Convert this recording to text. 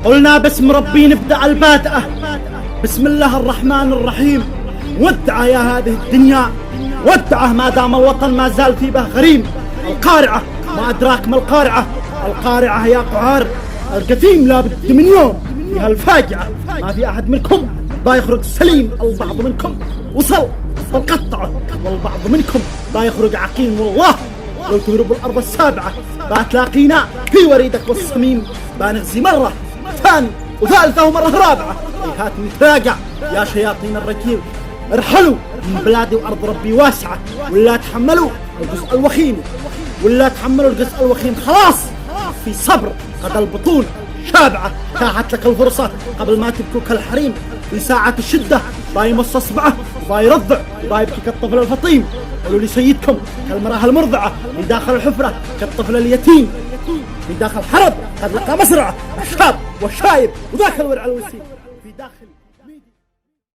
قلنا باسم ربي نبدأ البادئة. بسم الله الرحمن الرحيم. ودع يا هذه الدنيا، ودعه ما دام الوطن ما زال في به غريم. القارعة، ما أدراك ما القارعة؟ القارعة يا قعار القتيم لابد من يوم فيها الفاجعة. ما في أحد منكم بايخرج سليم، البعض منكم وصل فقطعه، والبعض منكم بايخرج عقيم. والله لو تهرب الأرض السابعة باتلاقينا في وريدك والصميم. بانغزي مرة ثاني وثالثة ومرة رابعة. هات نتراجع يا شياطين الرجيم، ارحلوا من بلادي وأرض ربي واسعة، ولا تحملوا الجزء الوخيم، ولا تحملوا الجزء الوخيم. خلاص في صبر قد البطون شابعة. تاحت لك الفرصة قبل ما تبكوك الحريم. في ساعة الشدة باي مص اصبعه وباي يرضع وباي يبكي كالطفل الفطيم. قولوا لسيدكم كالمرأة المرضعة في داخل الحفرة كالطفل اليتيم. في داخل حرب قد لقى مزرعة الشاب والشايب وذاك الورع الوسيم. في داخل